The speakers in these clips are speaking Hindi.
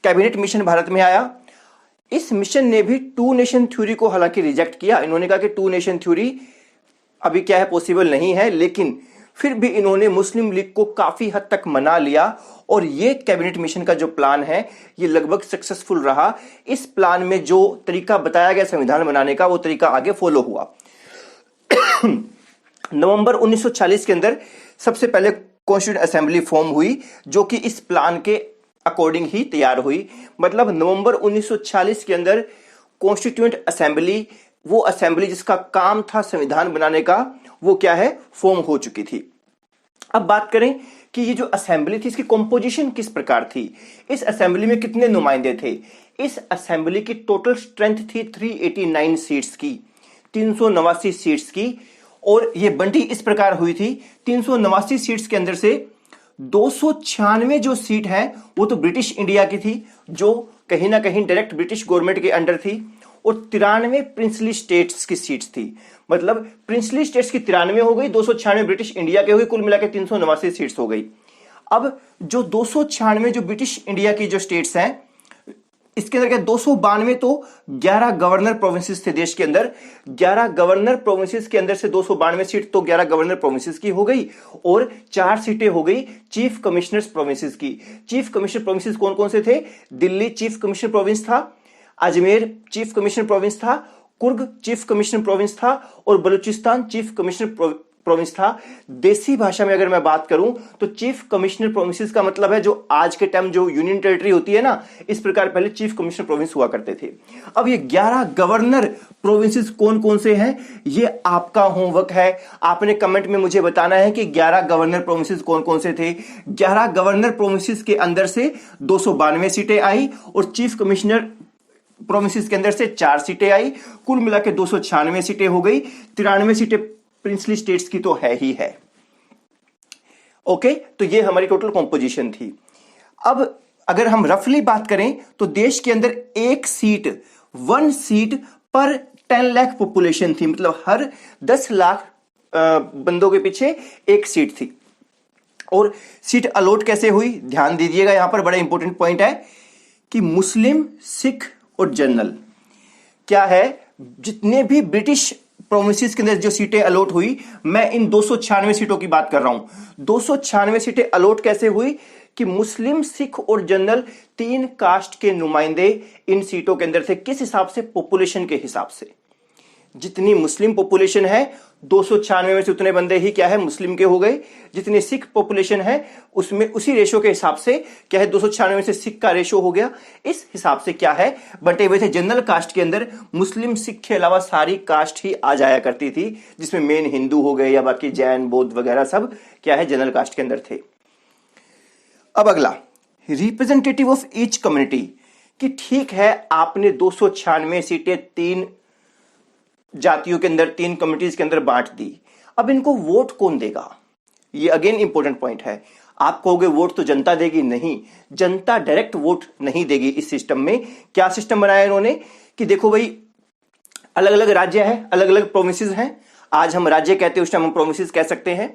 कैबिनेट मिशन भारत में आया। इस मिशन ने भी टू नेशन थ्योरी को हालांकि रिजेक्ट किया। इन्होंने कहा कि टू नेशन थ्योरी अभी क्या है, पॉसिबल नहीं है, लेकिन फिर भी इन्होंने मुस्लिम लीग को काफी हद तक मना लिया और ये कैबिनेट मिशन का जो प्लान है ये लगभग सक्सेसफुल रहा। इस प्लान में जो तरीका बताया गया संविधान बनाने का, वो तरीका आगे फॉलो हुआ। नवंबर 1940 के अंदर सबसे पहले कॉन्स्टिट्यूएंट असेंबली फॉर्म हुई, जो कि इस प्लान के अकॉर्डिंग ही तैयार हुई। मतलब नवंबर 1940 के अंदर कॉन्स्टिट्यूएंट असेंबली, वो असेंबली जिसका काम था संविधान बनाने का, वो क्या है, फॉर्म हो चुकी थी। अब बात करें कि ये जो असेंबली थी इसकी कंपोजिशन किस प्रकार थी, इस असेंबली में कितने नुमाइंदे थे। इस असेंबली की टोटल स्ट्रेंथ थी 389 सीट्स की, 389 सीट्स की, और ये बंटी इस प्रकार हुई थी। 389 सीट्स के अंदर से 296 जो सीट है वो तो ब्रिटिश इंडिया की थी, जो कहीं ना कहीं डायरेक्ट ब्रिटिश गवर्नमेंट के अंडर थी, और 93 प्रिंसली स्टेट्स की सीट्स थी। मतलब प्रिंसली स्टेट्स की 93 हो गई, 296 ब्रिटिश इंडिया के हो गई, कुल मिलाकर 389 सीट्स हो गई। अब जो 296 जो ब्रिटिश इंडिया की जो स्टेट्स हैं, इसके अंदर क्या 292 तो 11 गवर्नर प्रोविंसेस थे देश के अंदर। 11 गवर्नर प्रोविंसेस के अंदर से 292 सीट तो 11 गवर्नर प्रोविंसेस की हो गई, और 4 सीटें हो गई चीफ कमिश्नर्स प्रोविंसेस की। चीफ कमिश्नर प्रोविंसेस कौन कौन से थे? दिल्ली चीफ कमिश्नर प्रोविंस था, अजमेर चीफ कमिश्नर प्रोविंस था, कुर्ग चीफ कमिश्नर प्रोविंस था, और बलूचिस्तान चीफ कमिश्नर प्रोविंस था। देसी भाषा में अगर मैं बात करूं तो चीफ कमिश्नर प्रोविंसेस का मतलब है जो आज के टाइम जो यूनियन टेरिटरी होती है ना, इस प्रकार पहले चीफ कमिश्नर प्रोविंस हुआ करते थे। अब ये 11 गवर्नर प्रोविंसेस कौन कौन से हैं, ये आपका होमवर्क है। आपने कमेंट में मुझे बताना है कि 11 गवर्नर प्रोविंसेस कौन कौन से थे। 11 गवर्नर प्रोविंसेस के अंदर से 292 सीटें आई, और चीफ कमिश्नर प्रोविंसेस के अंदर से 4 सीटें आई, कुल मिलाकर 296 सीटें हो गई। 93 सीटें प्रिंसली स्टेट्स की तो है ही है। ओके, तो ये हमारी टोटल कंपोजिशन थी। अब अगर हम रफली बात करें तो देश के अंदर एक सीट, 1 सीट पर 10 लाख पॉपुलेशन थी। मतलब हर 10 लाख बंदों के पीछे एक सीट थी। और सीट अलॉट कैसे हुई, ध्यान दीजिएगा, यहां पर बड़ा इंपॉर्टेंट पॉइंट है कि मुस्लिम, सिख और जनरल क्या है, जितने भी ब्रिटिश प्रोविंसेस के अंदर जो सीटें अलॉट हुई, मैं इन 296 सीटों की बात कर रहा हूं। 296 सीटें अलॉट कैसे हुई कि मुस्लिम, सिख और जनरल 3 कास्ट के नुमाइंदे इन सीटों के अंदर थे। किस हिसाब से? पॉपुलेशन के हिसाब से। जितनी मुस्लिम पॉपुलेशन है 296 में से उतने बंदे ही क्या है, मुस्लिम के हो गए। जितनी सिख पॉपुलेशन है उसमें उसी रेशो के हिसाब से क्या है, 296 में से सिख का रेशो हो गया। इस हिसाब से क्या है, बटे हुए थे। जनरल कास्ट के अंदर मुस्लिम, सिख के अलावा सारी कास्ट ही आ जाया करती थी, जिसमें मेन हिंदू हो गए या बाकी जैन, बौद्ध वगैरह सब क्या है, जनरल कास्ट के अंदर थे। अब अगला, रिप्रेजेंटेटिव ऑफ ईच कम्युनिटी, कि ठीक है आपने 296 सीटें 3 जातियों के अंदर, 3 कम्युनिटीज के अंदर बांट दी। अब इनको वोट कौन देगा, ये अगेन इंपॉर्टेंट पॉइंट है। आप कहोगे वोट तो जनता देगी, नहीं, जनता डायरेक्ट वोट नहीं देगी। इस सिस्टम में क्या सिस्टम बनाया इन्होंने कि देखो भाई, अलग अलग राज्य है, अलग अलग प्रोविंसेस हैं। आज हम राज्य कहते हैं, उस टाइम हम प्रोविंसेस कह सकते हैं।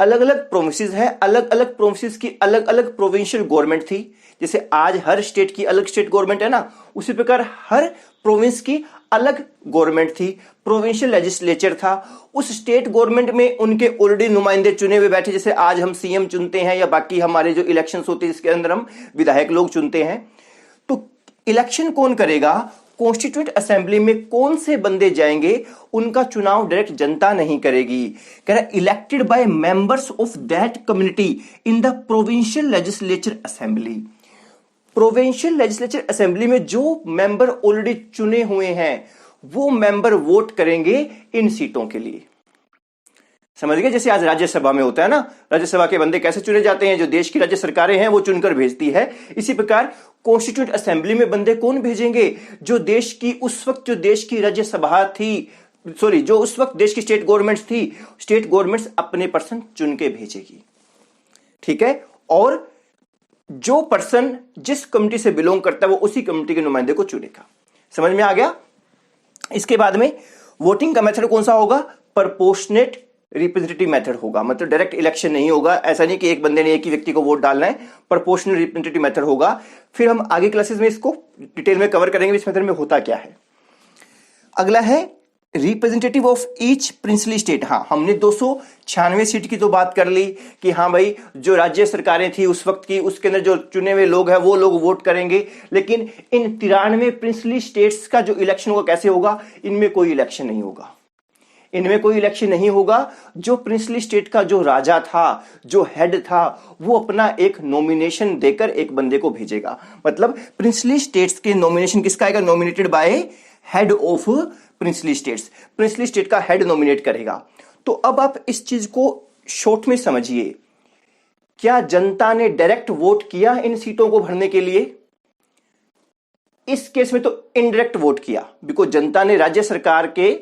अलग अलग प्रोविंसेस है, अलग अलग प्रोविंसेस की अलग अलग प्रोविंशियल गवर्नमेंट थी। जैसे आज हर स्टेट की अलग स्टेट गवर्नमेंट है ना, उसी प्रकार हर प्रोविंस की अलग गवर्नमेंट थी, प्रोविंशियल लेजिस्लेचर था। उस स्टेट गवर्नमेंट में उनके ऑलरेडी नुमाइंदे चुने हुए बैठे, जैसे आज हम सीएम चुनते हैं या बाकी हमारे जो इलेक्शंस होते हैं इसके अंदर हम विधायक लोग चुनते हैं। तो इलेक्शन कौन करेगा, कॉन्स्टिट्यूएंट असेंबली में कौन से बंदे जाएंगे, उनका चुनाव डायरेक्ट जनता नहीं करेगी। कह रहा elected by members of that community in the provincial legislature assembly. Provincial legislature assembly में जो मेंबर ऑलरेडी चुने हुए हैं वो मेंबर वोट करेंगे इन सीटों के लिए। समझ गए? जैसे आज राज्यसभा में होता है ना, राज्यसभा के बंदे कैसे चुने जाते हैं, जो देश की राज्य सरकारें हैं वो चुनकर भेजती है। इसी प्रकार कॉन्स्टिट्यूएंट असेंबली में बंदे कौन भेजेंगे, जो देश की उस वक्त जो देश की राज्यसभा थी, सॉरी जो उस वक्त देश की स्टेट गवर्नमेंट्स थी, स्टेट गवर्नमेंट्स अपने पर्सन चुन के भेजेगी। ठीक है, और जो पर्सन जिस कमिटी से बिलोंग करता है वो उसी कमिटी के नुमाइंदे को चुनेगा। समझ में आ गया? इसके बाद में वोटिंग का मेथड कौन सा होगा, प्रोपोर्शनेट रिप्रेजेंटेटिव मेथड होगा, मतलब डायरेक्ट इलेक्शन नहीं होगा। ऐसा नहीं कि एक बंदे ने एक ही व्यक्ति को वोट डालना है, प्रोपोर्शनल रिप्रेजेंटेटिव मेथड होगा। फिर हम आगे क्लासेस में इसको डिटेल में कवर करेंगे इस मेथड में होता क्या है। अगला है representative of each princely state. हाँ, हमने 296 सीट की तो बात कर ली कि हाँ भाई जो राज्य सरकारें थी उस वक्त की, उसके अंदर जो चुने हुए लोग हैं वो लोग वोट करेंगे। लेकिन इन 93 प्रिंसली स्टेट्स का जो इलेक्शन होगा कैसे होगा? इनमें कोई इलेक्शन नहीं होगा, इनमें कोई इलेक्शन नहीं होगा। जो प्रिंसली स्टेट का जो राजा था, जो हेड था, वो अपना एक नॉमिनेशन देकर एक बंदे को भेजेगा। मतलब प्रिंसली स्टेट्स के नॉमिनेशन किसका आएगा? Nominated by head of princely states. Princely state का हेड नॉमिनेट करेगा। तो अब आप इस चीज को शॉर्ट में समझिए, क्या जनता ने डायरेक्ट वोट किया इन सीटों को भरने के लिए? इस केस में तो इनडायरेक्ट वोट किया, बिकॉज जनता ने राज्य सरकार के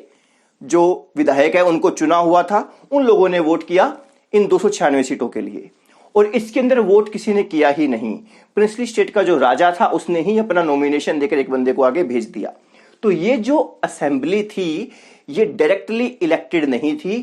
जो विधायक है उनको चुना हुआ था, उन लोगों ने वोट किया इन 296 सीटों के लिए। और इसके अंदर वोट किसी ने किया ही नहीं, प्रिंसली स्टेट का जो राजा था उसने ही अपना नॉमिनेशन देकर एक बंदे को आगे भेज दिया। तो ये जो असेंबली थी ये डायरेक्टली इलेक्टेड नहीं थी,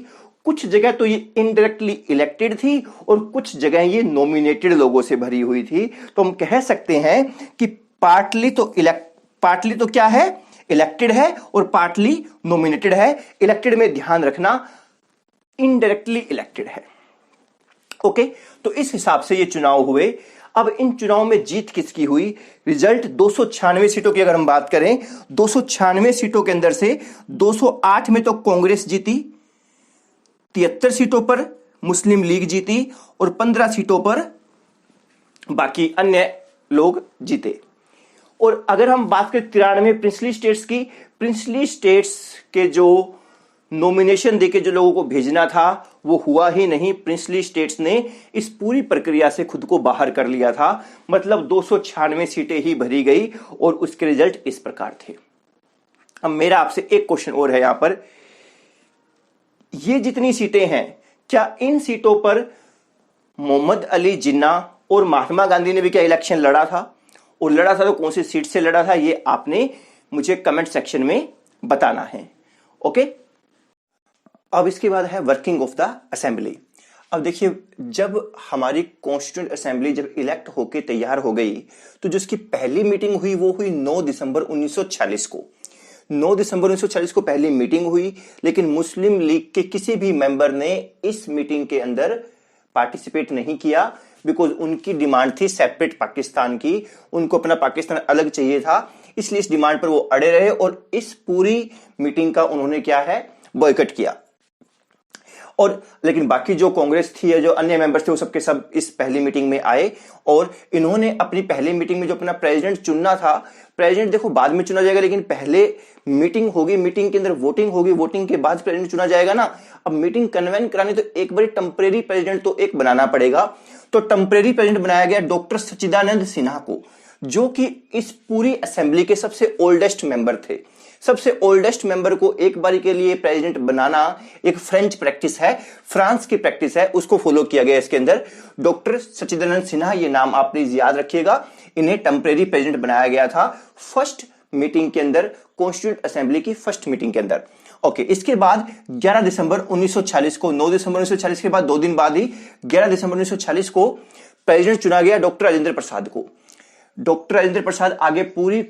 कुछ जगह तो ये इनडायरेक्टली इलेक्टेड थी और कुछ जगह ये नॉमिनेटेड लोगों से भरी हुई थी। तो हम कह सकते हैं कि पार्टली तो क्या है? इलेक्टेड है, और पार्टली नॉमिनेटेड है। इलेक्टेड में ध्यान रखना इनडायरेक्टली इलेक्टेड है। ओके, तो इस हिसाब से ये चुनाव हुए। अब इन चुनाव में जीत किसकी हुई? रिजल्ट 296 सीटों की अगर हम बात करें, 296 सीटों के अंदर से 208 में तो कांग्रेस जीती, 73 सीटों पर मुस्लिम लीग जीती और 15 सीटों पर बाकी अन्य लोग जीते। और अगर हम बात करें 93 प्रिंसली स्टेट्स की, प्रिंसली स्टेट्स के जो नॉमिनेशन देके जो लोगों को भेजना था वो हुआ ही नहीं। प्रिंसली स्टेट्स ने इस पूरी प्रक्रिया से खुद को बाहर कर लिया था। मतलब 296 सीटें ही भरी गई और उसके रिजल्ट इस प्रकार थे। अब मेरा आपसे एक क्वेश्चन और है यहां पर, ये जितनी सीटें हैं क्या इन सीटों पर मोहम्मद अली जिन्ना और महात्मा गांधी ने भी क्या इलेक्शन लड़ा था? और लड़ा था तो कौन सी सीट से लड़ा था, ये आपने मुझे कमेंट सेक्शन में बताना है। ओके, अब इसके बाद है वर्किंग ऑफ द असेंबली। अब देखिए, जब हमारी कॉन्स्टिट्यूंट असेंबली जब इलेक्ट होके तैयार हो गई तो जो उसकी पहली मीटिंग हुई वो हुई 9 दिसंबर 1940 को। 9 दिसंबर 1940 को पहली मीटिंग हुई, लेकिन मुस्लिम लीग के किसी भी मेंबर ने इस मीटिंग के अंदर पार्टिसिपेट नहीं किया, बिकॉज उनकी डिमांड थी सेपरेट पाकिस्तान की। उनको अपना पाकिस्तान अलग चाहिए था, इसलिए इस डिमांड पर वो अड़े रहे और इस पूरी मीटिंग का उन्होंने क्या है, बॉयकॉट किया। और लेकिन बाकी जो कांग्रेस थी या जो अन्य मेंबर्स थे वो सबके सब इस पहली मीटिंग में आए और इन्होंने अपनी पहली मीटिंग में जो अपना प्रेसिडेंट चुनना था, प्रेसिडेंट देखो बाद में चुना जाएगा, लेकिन पहले मीटिंग होगी, मीटिंग के अंदर वोटिंग होगी, वोटिंग के बाद प्रेसिडेंट चुना जाएगा ना। अब मीटिंग कन्वेन करानी तो एक बार टेम्परेरी प्रेसिडेंट तो एक बनाना पड़ेगा। तो टेम्परेरी प्रेसिडेंट बनाया गया डॉक्टर सच्चिदानंद सिन्हा को, जो कि इस पूरी असेंबली के सबसे ओल्डेस्ट मेंबर थे। सबसे ओल्डेस्ट मेंबर को एक बारी के लिए प्रेसिडेंट बनाना एक फ्रेंच प्रैक्टिस है, फ्रांस की प्रैक्टिस है, उसको फॉलो किया गया इसके अंदर। डॉक्टर सच्चिदानंद सिन्हा, ये नाम आप प्लीज याद रखिएगा। इन्हें टेम्परेरी प्रेसिडेंट बनाया गया था फर्स्ट मीटिंग के अंदर, कॉन्स्टिट्यूंट असेंबली की फर्स्ट मीटिंग के अंदर। ओके, इसके बाद 11 दिसंबर 1940 को, 9 दिसंबर 1940 के बाद 2 दिन बाद ही 11 दिसंबर 1940 को प्रेसिडेंट चुना गया डॉक्टर राजेंद्र प्रसाद को। डॉक्टर राजेंद्र प्रसाद आगे पूरी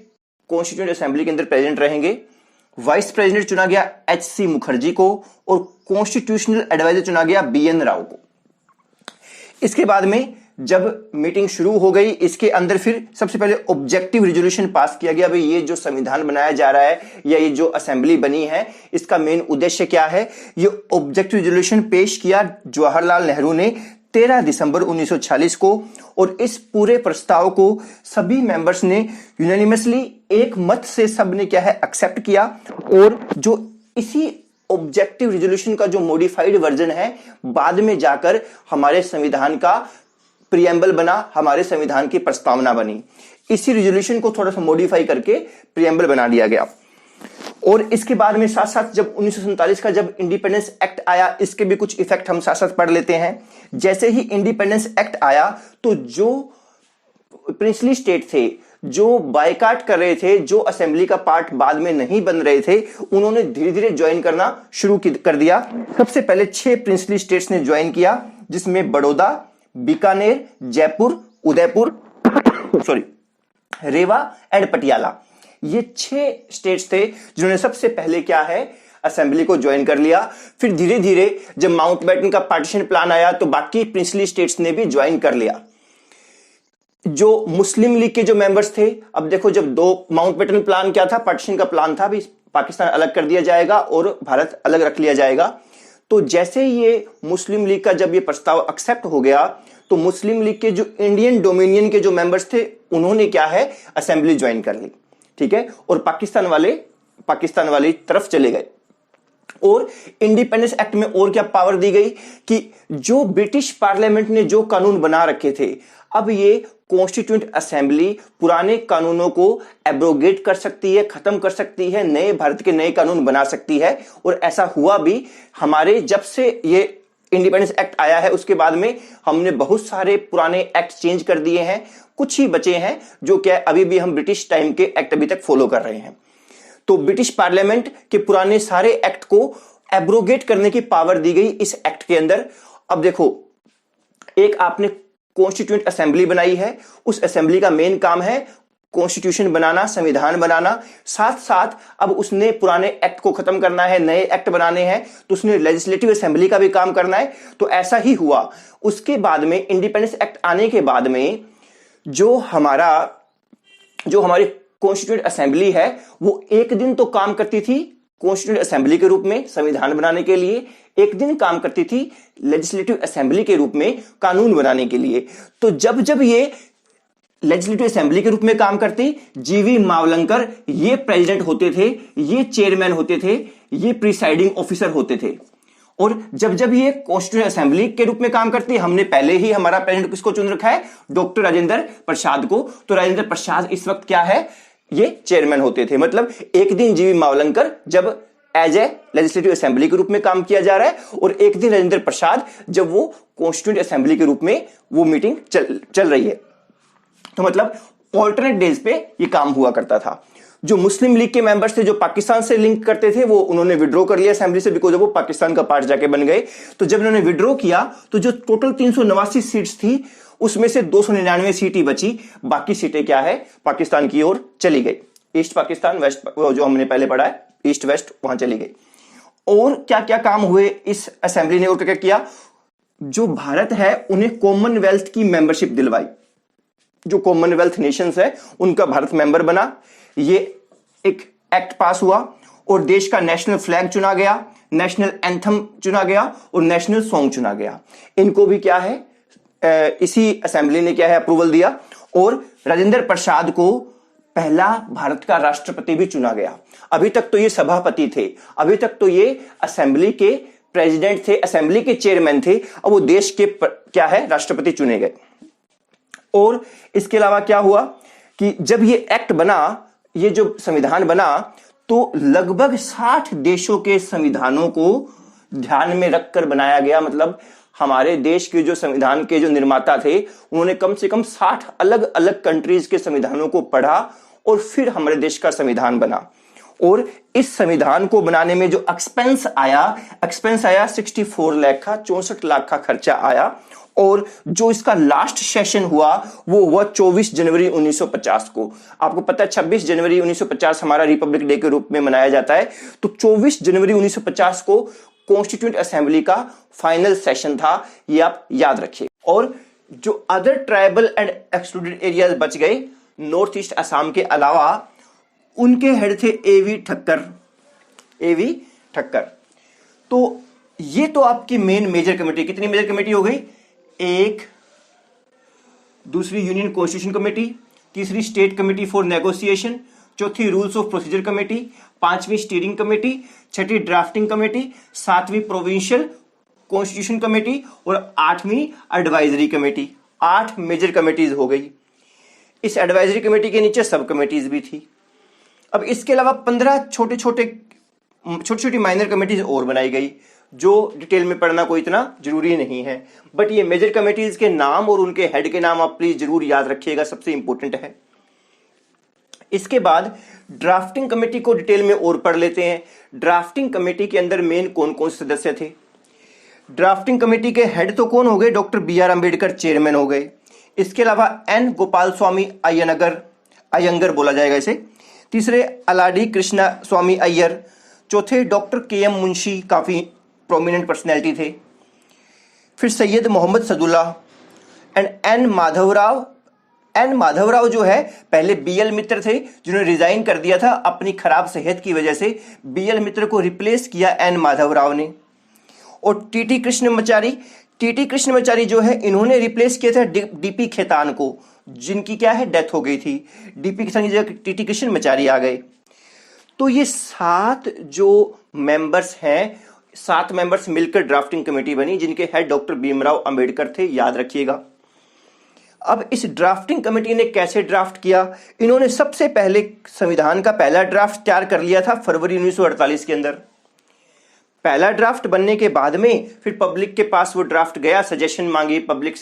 कॉन्स्टिट्यूंट असेंबली के अंदर प्रेसिडेंट रहेंगे। वाइस प्रेसिडेंट चुना गया एच.सी. मुखर्जी को और कॉन्स्टिट्यूशनल एडवाइजर चुना गया बी.एन. राव को। इसके बाद में जब मीटिंग शुरू हो गई, इसके अंदर फिर सबसे पहले ऑब्जेक्टिव रिजोल्यूशन पास किया गया। भाई ये जो संविधान बनाया जा रहा है या ये जो असेंबली बनी है, इसका मेन उद्देश्य क्या है, ये ऑब्जेक्टिव रिजोल्यूशन पेश किया जवाहरलाल नेहरू ने 13 दिसंबर 1940 को। और इस पूरे प्रस्ताव को सभी मेंबर्स ने यूनानिमसली एक मत से सबने क्या है, एक्सेप्ट किया। और जो इसी ऑब्जेक्टिव रिजोल्यूशन का जो मॉडिफाइड वर्जन है, बाद में जाकर हमारे संविधान का प्रियम्बल बना, हमारे संविधान की प्रस्तावना बनी। इसी रिजोल्यूशन को थोड़ा सा मॉडिफाई करके प्रियम्बल बना दिया गया। और इसके बाद में साथ साथ जब 1947 का जब इंडिपेंडेंस एक्ट आया, इसके भी कुछ इफेक्ट हम साथ साथ पढ़ लेते हैं। जैसे ही इंडिपेंडेंस एक्ट आया तो जो प्रिंसली स्टेट थे, जो बायकाट कर रहे थे, जो असेंबली का पार्ट बाद में नहीं बन रहे थे, उन्होंने धीरे धीरे ज्वाइन करना शुरू कर दिया। सबसे पहले 6 प्रिंसली स्टेट्स ने ज्वाइन किया, जिसमें बड़ौदा, बीकानेर, जयपुर, उदयपुर रेवा एंड पटियाला, ये 6 स्टेट्स थे जिन्होंने सबसे पहले क्या है, असेंबली को ज्वाइन कर लिया। फिर धीरे धीरे जब माउंटबेटन का पार्टीशन प्लान आया तो बाकी प्रिंसली स्टेट्स ने भी ज्वाइन कर लिया। जो मुस्लिम लीग के जो मेंबर्स थे, अब देखो जब माउंटबेटन प्लान क्या था, पार्टीशन का प्लान था, भी पाकिस्तान अलग कर दिया जाएगा और भारत अलग रख लिया जाएगा। तो जैसे ये मुस्लिम लीग का जब ये प्रस्ताव एक्सेप्ट हो गया तो मुस्लिम लीग के जो इंडियन डोमिनियन के जो मेंबर्स थे उन्होंने क्या है, असेंबली ज्वाइन कर ली, ठीक है, और पाकिस्तान वाली तरफ चले गए। और इंडिपेंडेंस एक्ट में और क्या पावर दी गई कि जो ब्रिटिश पार्लियामेंट ने जो कानून बना रखे थे, अब ये कॉन्स्टिट्यूएंट असेंबली पुराने कानूनों को एब्रोगेट कर सकती है, खत्म कर सकती है, नए भारत के नए कानून बना सकती है। और ऐसा हुआ भी। हमारे जब से ये इंडिपेंडेंस एक्ट आया है उसके बाद में हमने बहुत सारे पुराने एक्ट चेंज कर दिए हैं, कुछ ही बचे हैं जो क्या अभी भी हम ब्रिटिश टाइम के एक्ट अभी तक फॉलो कर रहे हैं। तो ब्रिटिश पार्लियामेंट के पुराने सारे एक्ट को एब्रोगेट करने की पावर दी गई इस एक्ट के अंदर। अब देखो, एक आपने कॉन्स्टिट्यूएंट असेंबली बनाई है, उस असेंबली का मेन काम है कॉन्स्टिट्यूशन बनाना, संविधान बनाना, साथ साथ अब उसने पुराने एक्ट को खत्म करना है, नए एक्ट बनाने हैं, तो उसने लेजिस्लेटिव असेंबली का भी काम करना है। तो ऐसा ही हुआ। उसके बाद में इंडिपेंडेंस एक्ट आने के बाद में जो हमारी कॉन्स्टिट्यूएंट असेंबली है वो एक दिन तो काम करती थी कॉन्स्टिट्यूएंट असेंबली के रूप में संविधान बनाने के लिए, एक दिन काम करती थी लेजिस्लेटिव असेंबली के रूप में कानून बनाने के लिए। तो जब जब ये लेजिस्लेटिव असेंबली के रूप में काम करती, जीवी मावलंकर ये प्रेसिडेंट होते थे, ये चेयरमैन होते थे, ये प्रिसाइडिंग ऑफिसर होते थे। और जब जब ये कॉन्स्टिट्यूएंट असेंबली के रूप में काम करती, हमने पहले ही हमारा प्रेसिडेंट किसको चुन रखा है, डॉक्टर राजेंद्र प्रसाद को। तो राजेंद्र प्रसाद इस वक्त क्या है, ये चेयरमैन होते थे। मतलब एक दिन जीवी मावलंकर जब एज ए लेजिस्लेटिव असेंबली के रूप में काम किया जा रहा है, और एक दिन राजेंद्र प्रसाद जब वो कॉन्स्टिट्यूएंट असेंबली के रूप में वो मीटिंग चल रही है। तो मतलब ऑल्टरनेट डेज पे ये काम हुआ करता था। जो मुस्लिम लीग के मेंबर्स थे जो पाकिस्तान से लिंक करते थे, वो उन्होंने विड्रॉ कर लिया असेंबली से, बिकॉज वो पाकिस्तान का पार्ट जाके बन गए। तो जब उन्होंने विड्रॉ किया तो जो टोटल 389 सीट्स थी उसमें से 299 सीट ही बची, बाकी सीटें क्या है, पाकिस्तान की ओर चली गई। ईस्ट पाकिस्तान, वेस्ट, जो हमने पहले पढ़ा है, ईस्ट वेस्ट, वहां चली गई। और क्या क्या काम हुए इस असेंबली ने, और क्या क्या किया, जो भारत है उन्हें कॉमनवेल्थ की मेंबरशिप दिलवाई। जो कॉमनवेल्थ नेशंस है उनका भारत मेंबर बना। ये एक एक्ट पास हुआ और देश का नेशनल फ्लैग चुना गया, नेशनल एंथम चुना गया और नेशनल सॉन्ग चुना गया। इनको भी क्या है, इसी असेंबली ने क्या है, अप्रूवल दिया। और राजेंद्र प्रसाद को पहला भारत का राष्ट्रपति भी चुना गया। अभी तक तो ये सभापति थे, अभी तक तो ये असेंबली के प्रेसिडेंट थे, असेंबली के चेयरमैन थे। अब वो देश के क्या है, राष्ट्रपति चुने गए। और इसके अलावा क्या हुआ कि जब ये एक्ट बना, ये जो संविधान बना, तो लगभग 60 देशों के संविधानों को ध्यान में रखकर बनाया गया। मतलब हमारे देश के जो संविधान के जो निर्माता थे उन्होंने कम से कम 60 अलग अलग कंट्रीज के संविधानों को पढ़ा और फिर हमारे देश का संविधान बना। और इस संविधान को बनाने में जो एक्सपेंस आया 64 लाख का, 64 लाख का खर्चा आया। और जो इसका लास्ट सेशन हुआ वो हुआ 24 जनवरी 1950 को। आपको पता है 26 जनवरी 1950 हमारा रिपब्लिक डे के रूप में मनाया जाता है। तो 24 जनवरी 1950 को कॉन्स्टिट्यूएंट असेंबली का फाइनल सेशन था, ये आप याद रखिए। और जो other tribal and excluded areas बच गए नॉर्थ ईस्ट असम के अलावा, उनके हेड थे एवी ठक्कर। तो ये तो आपकी मेन मेजर कमेटी। कितनी मेजर कमेटी हो गई, एक, दूसरी यूनियन कॉन्स्टिट्यूशन कमेटी, तीसरी स्टेट कमेटी फॉर नेगोशिएशन, चौथी रूल्स ऑफ प्रोसीजर कमेटी, पांचवी स्टीयरिंग कमेटी, छठी ड्राफ्टिंग कमेटी, सातवीं प्रोविंशियल कॉन्स्टिट्यूशन कमेटी और आठवीं एडवाइजरी कमेटी। 8 मेजर कमेटीज हो गई। इस एडवाइजरी कमेटी के नीचे सब कमेटीज भी थी। अब इसके अलावा 15 छोटी छोटी माइनर कमेटीज और बनाई गई, जो डिटेल में पढ़ना कोई इतना जरूरी नहीं है। बट ये मेजर कमेटीज के नाम और उनके हेड के नाम आप प्लीज जरूर याद रखिएगा, सबसे इंपॉर्टेंट है। इसके बाद ड्राफ्टिंग कमेटी को डिटेल में और पढ़ लेते हैं। ड्राफ्टिंग कमेटी के अंदर मेन कौन कौन से सदस्य थे। ड्राफ्टिंग कमेटी के हेड तो कौन हो गए, डॉक्टर बी.आर. अंबेडकर चेयरमैन हो गए। इसके अलावा एन. गोपाल स्वामी अयंगर बोला जाएगा इसे। तीसरे अलाडी कृष्णा स्वामी अय्यर। चौथे डॉक्टर के.एम. मुंशी, काफी प्रोमिनेंट पर्सनैलिटी थे। फिर सैयद मोहम्मद सदुल्ला एंड एन माधवराव जो है पहले बी.एल. मित्र थे, जिन्होंने रिजाइन कर दिया था अपनी खराब सेहत की वजह से। बी.एल. मित्र को रिप्लेस किया एन माधवराव ने। और टीटी कृष्णमाचारी जो है, इन्होंने रिप्लेस किया था डीपी खेतान को, जिनकी क्या है डेथ हो गई थी। डीपी खेतान की जगह टीटी कृष्णमाचारी आ गए। तो ये 7 जो मेंबर्स हैं, 7 मेंबर्स मिलकर ड्राफ्टिंग कमेटी बनी, जिनके हेड डॉक्टर भीमराव अंबेडकर थे, याद रखिएगा। अब इस ड्राफ्टिंग कमेटी ने कैसे ड्राफ्ट किया, इन्होंने सबसे पहले संविधान का पहला ड्राफ्ट तैयार कर लिया था फरवरी 1948 के अंदर। पहला ड्राफ्ट बनने के बाद में फिर पब्लिक के पास वो ड्राफ्ट गया, सजेशन मांगी पब्लिक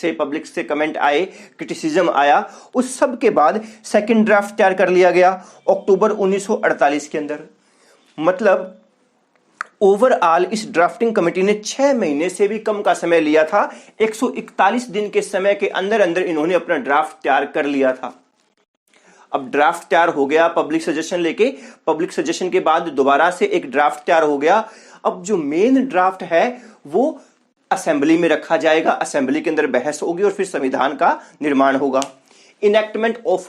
से कमेंट आए, क्रिटिसिज्म आया। उस सब के बाद सेकंड ड्राफ्ट तैयार कर लिया गया अक्टूबर 1948 के अंदर। मतलब ओवरऑल इस ड्राफ्टिंग कमेटी ने 6 महीने से भी कम का समय लिया था। 141 दिन के समय के अंदर अंदर इन्होंने अपना ड्राफ्ट तैयार कर लिया था। अब ड्राफ्ट तैयार हो गया पब्लिक सजेशन लेके, पब्लिक सजेशन के बाद दोबारा से एक ड्राफ्ट तैयार हो गया। अब जो मेन ड्राफ्ट है वो असेंबली में रखा जाएगा, असेंबली के अंदर बहस होगी और फिर संविधान का निर्माण होगा। इनेक्टमेंट ऑफ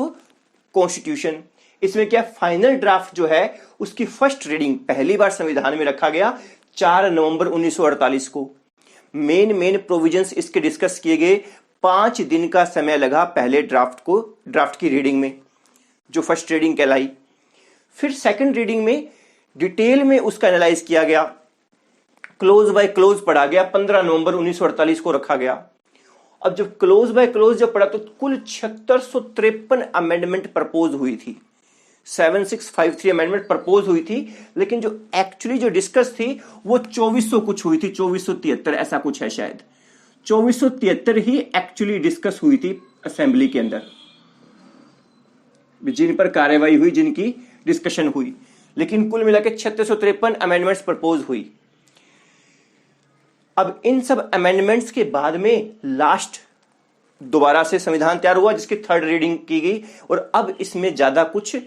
कॉन्स्टिट्यूशन, इसमें क्या फाइनल ड्राफ्ट जो है उसकी फर्स्ट रीडिंग पहली बार संविधान में रखा गया 4 नवंबर 1948 को। मेन प्रोविजंस इसके डिस्कस किए गए। 5 दिन का समय लगा पहले ड्राफ्ट की रीडिंग में, जो फर्स्ट रीडिंग कहलाई। फिर सेकंड रीडिंग में डिटेल में उसका एनालाइज किया गया, क्लोज बाय क्लोज पढ़ा गया। 15 नवंबर 1948 को रखा गया। अब जब क्लोज बाय क्लोज जब पढ़ा तो कुल 7653 अमेंडमेंट प्रपोज हुई थी। 7653 अमेंडमेंट प्रपोज हुई थी, लेकिन जो एक्चुअली जो डिस्कस थी वो 2400 कुछ हुई थी, 2473 ऐसा कुछ है शायद। 2473 ही एक्चुअली डिस्कस हुई थी असेंबली के अंदर, जिन पर कार्यवाही हुई, जिनकी डिस्कशन हुई। लेकिन कुल मिलाकर 7653 अमेंडमेंट्स प्रपोज हुई। अब इन सब अमेंडमेंट्स के बाद में लास्ट दोबारा से संविधान तैयार हुआ, जिसकी थर्ड रीडिंग की गई। और अब इसमें ज्यादा कुछ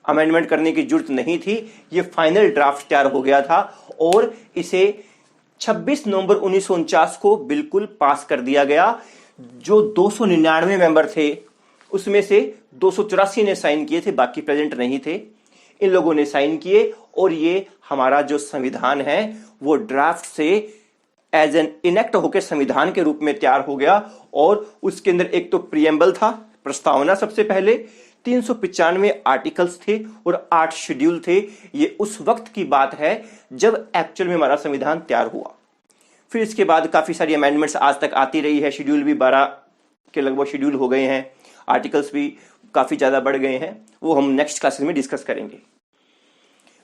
अमेंडमेंट करने की जरूरत नहीं थी, ये फाइनल ड्राफ्ट तैयार हो गया था और इसे 26 नवंबर 1949 को बिल्कुल पास कर दिया गया। जो 299 मेंबर थे उसमें से 284 ने साइन किए थे, बाकी प्रेजेंट नहीं थे। इन लोगों ने साइन किए और ये हमारा जो संविधान है वो ड्राफ्ट से एज एन इनेक्ट होकर संविधान के रूप में तैयार हो गया। और उसके अंदर एक तो प्रियम्बल था, प्रस्तावना, सबसे पहले 395 आर्टिकल्स थे और 8 शेड्यूल थे। ये उस वक्त की बात है जब एक्चुअल में हमारा संविधान तैयार हुआ। फिर इसके बाद काफी सारी अमेंडमेंट्स आज तक आती रही है। शेड्यूल भी 12 के लगभग शेड्यूल हो गए हैं, आर्टिकल्स भी काफी ज्यादा बढ़ गए हैं, वो हम नेक्स्ट क्लासेस में डिस्कस करेंगे।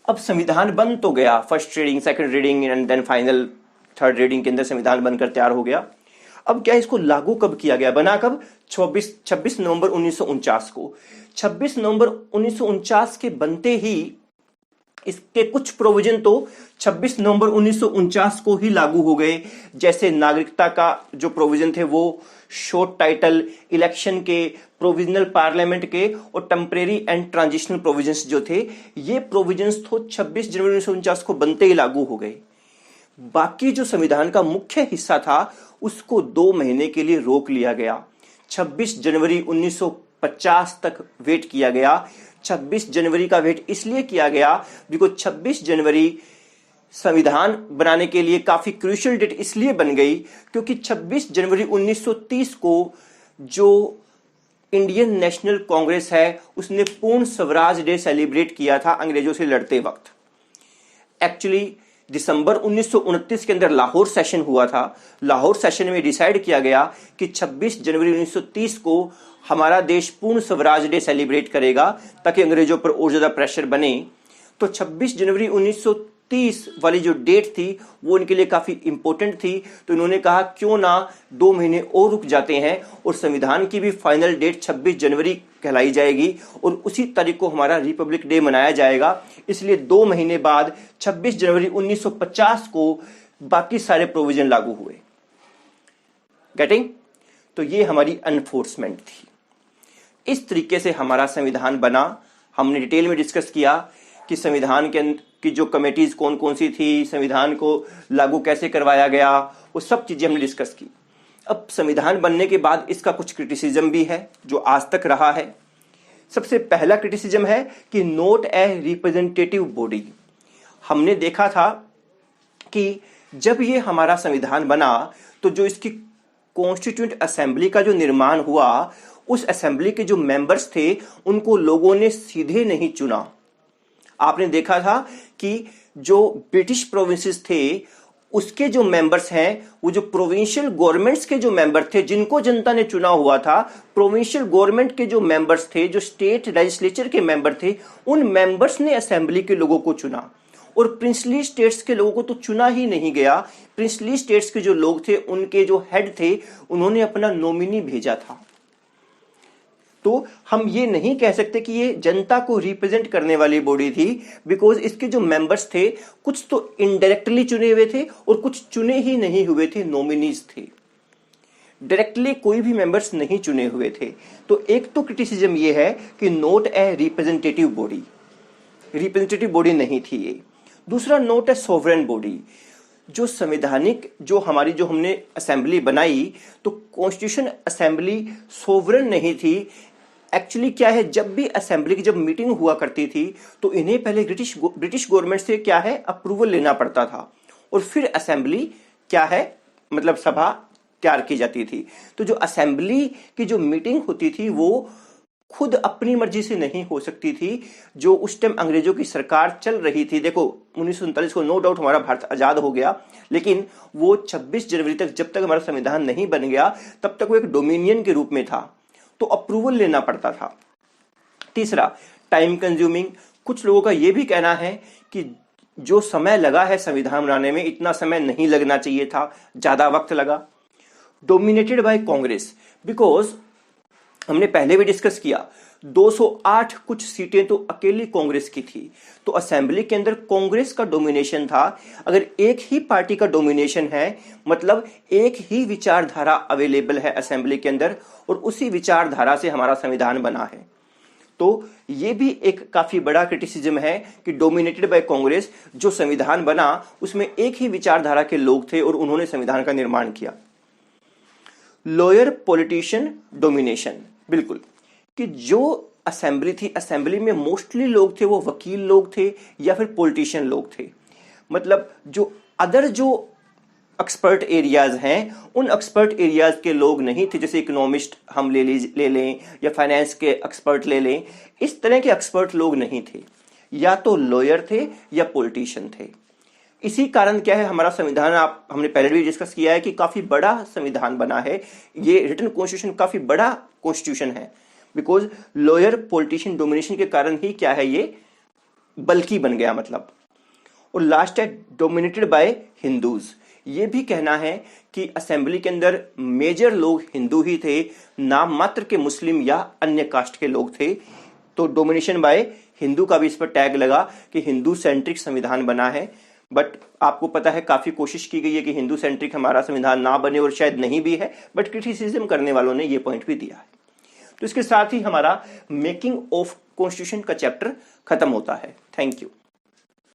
अब संविधान बन तो गया, first reading, second reading and then final third reading के अंदर संविधान बनकर तैयार हो गया। अब क्या इसको लागू कब किया गया, बना कब, 26 नवंबर 1949 को। 26 नवंबर 1949 के बनते ही इसके कुछ प्रोविजन तो 26 नवंबर 1949 को ही लागू हो गए। जैसे नागरिकता का जो प्रोविजन थे वो, शॉर्ट टाइटल, इलेक्शन के, प्रोविजनल पार्लियामेंट के और टेम्परेरी एंड ट्रांजिशनल प्रोविजंस जो थे, ये प्रोविजंस तो 26 जनवरी 1949 को बनते ही लागू हो गए। बाकी जो संविधान का मुख्य हिस्सा था उसको 2 महीने के लिए रोक लिया गया। 26 जनवरी 1950 तक वेट किया गया। 26 जनवरी का वेट इसलिए किया गया बिकॉज 26 जनवरी संविधान बनाने के लिए काफी क्रूशियल डेट इसलिए बन गई क्योंकि 26 जनवरी 1930 को जो इंडियन नेशनल कांग्रेस है उसने पूर्ण स्वराज डे सेलिब्रेट किया था अंग्रेजों से लड़ते वक्त। एक्चुअली दिसंबर 1929 के अंदर लाहौर सेशन हुआ था। लाहौर सेशन में डिसाइड किया गया कि 26 जनवरी 1930 को हमारा देश पूर्ण स्वराज डे सेलिब्रेट करेगा ताकि अंग्रेजों पर और ज्यादा प्रेशर बने। तो 26 जनवरी 1930 वाली जो डेट थी वो इनके लिए काफी इंपॉर्टेंट थी। तो इन्होंने कहा क्यों ना 2 महीने और रुक जाते हैं और संविधान की भी फाइनल डेट 26 जनवरी कहलाई जाएगी और उसी तारीख को हमारा रिपब्लिक डे मनाया जाएगा। इसलिए 2 महीने बाद 26 जनवरी 1950 को बाकी सारे प्रोविजन लागू हुए। गेटिंग? तो ये हमारी एनफोर्समेंट थी। इस तरीके से हमारा संविधान बना। हमने डिटेल में डिस्कस किया कि संविधान की जो कमेटीज कौन कौन सी थी, संविधान को लागू कैसे करवाया गया, वो सब चीजें हमने डिस्कस की। अब संविधान बनने के बाद इसका कुछ क्रिटिसिज्म भी है जो आज तक रहा है। सबसे पहला क्रिटिसिज्म है कि नॉट ए रिप्रेजेंटेटिव बॉडी। हमने देखा था कि जब ये हमारा संविधान बना तो जो इसकी कॉन्स्टिट्यूएंट असेंबली का जो निर्माण हुआ, उस असेंबली के जो मेंबर्स थे उनको लोगों ने सीधे नहीं चुना। आपने देखा था कि जो ब्रिटिश प्रोविंसेस थे उसके जो मेंबर्स हैं, वो जो प्रोविंशियल गवर्नमेंट्स के जो मेंबर थे जिनको जनता ने चुना हुआ था, प्रोविंशियल गवर्नमेंट के जो मेंबर्स थे, जो स्टेट लेजिस्लेचर के मेंबर थे, उन मेंबर्स ने असेंबली के लोगों को चुना। और प्रिंसली स्टेट्स के लोगों को तो चुना ही नहीं गया। प्रिंसली स्टेट्स के जो लोग थे, उनके जो हेड थे, उन्होंने अपना नॉमिनी भेजा था। तो हम ये नहीं कह सकते कि ये जनता को रिप्रेजेंट करने वाली बॉडी थी, बिकॉज इसके जो मेंबर्स थे कुछ तो इनडायरेक्टली चुने हुए थे और कुछ चुने ही नहीं हुए थे, नॉमिनीज थे। डायरेक्टली कोई भी मेंबर्स नहीं चुने हुए थे। तो एक तो क्रिटिसिज्म ये है कि not a representative body, representative body नहीं थी ये। दूसरा, नॉट ए सोवरेन बॉडी। जो संवैधानिक जो हमने असेंबली बनाई, तो कॉन्स्टिट्यूशन असेंबली सोवरेन नहीं थी। एक्चुअली क्या है, जब भी असेंबली की जब मीटिंग हुआ करती थी तो इन्हें पहले ब्रिटिश गवर्नमेंट से क्या है, अप्रूवल लेना पड़ता था और फिर असेंबली क्या है, मतलब सभा तैयार की जाती थी। तो जो असेंबली की जो मीटिंग होती थी वो खुद अपनी मर्जी से नहीं हो सकती थी। जो उस टाइम अंग्रेजों की सरकार चल रही थी, देखो 1947 को नो डाउट हमारा भारत आजाद हो गया, लेकिन वो 26 जनवरी तक जब तक हमारा संविधान नहीं बन गया तब तक वो एक डोमिनियन के रूप में था, तो अप्रूवल लेना पड़ता था। तीसरा, टाइम कंज्यूमिंग। कुछ लोगों का यह भी कहना है कि जो समय लगा है संविधान बनाने में, इतना समय नहीं लगना चाहिए था, ज्यादा वक्त लगा। डोमिनेटेड बाय कांग्रेस, बिकॉज हमने पहले भी डिस्कस किया 208 कुछ सीटें तो अकेली कांग्रेस की थी, तो असेंबली के अंदर कांग्रेस का डोमिनेशन था। अगर एक ही पार्टी का डोमिनेशन है, मतलब एक ही विचारधारा अवेलेबल है असेंबली के अंदर और उसी विचारधारा से हमारा संविधान बना है। तो ये भी एक काफी बड़ा क्रिटिसिज्म है कि डोमिनेटेड बाय कांग्रेस जो संविधान बना उसमें एक ही विचारधारा के लोग थे और उन्होंने संविधान का निर्माण किया। लॉयर पॉलिटिशियन डोमिनेशन, बिल्कुल, कि जो असेंबली थी, असेंबली में मोस्टली लोग थे वो वकील लोग थे या फिर पॉलिटिशियन लोग थे। मतलब जो अदर जो एक्सपर्ट एरियाज हैं, उन एक्सपर्ट एरियाज के लोग नहीं थे। जैसे इकोनॉमिस्ट हम ले लें या फाइनेंस के एक्सपर्ट ले लें, इस तरह के एक्सपर्ट लोग नहीं थे, या तो लॉयर थे या पॉलिटिशियन थे। इसी कारण क्या है, हमारा संविधान हमने पहले भी डिस्कस किया है कि काफी बड़ा संविधान बना है। ये रिटन कॉन्स्टिट्यूशन काफी बड़ा कॉन्स्टिट्यूशन है, बिकॉज लॉयर पॉलिटिशियन डोमिनेशन के कारण ही क्या है, ये बल्कि बन गया मतलब। और लास्ट है डोमिनेटेड बाय हिंदूज। ये भी कहना है कि असेंबली के अंदर मेजर लोग हिंदू ही थे, नाम मात्र के मुस्लिम या अन्य कास्ट के लोग थे। तो डोमिनेशन बाय हिंदू का भी इस पर टैग लगा कि हिंदू सेंट्रिक संविधान बना है। बट आपको पता है काफी कोशिश की गई है कि हिंदू सेंट्रिक हमारा संविधान ना बने और शायद नहीं भी है, बट क्रिटिसिज्म करने वालों ने ये पॉइंट भी दिया है। तो इसके साथ ही हमारा मेकिंग ऑफ कॉन्स्टिट्यूशन का चैप्टर खत्म होता है। Thank you.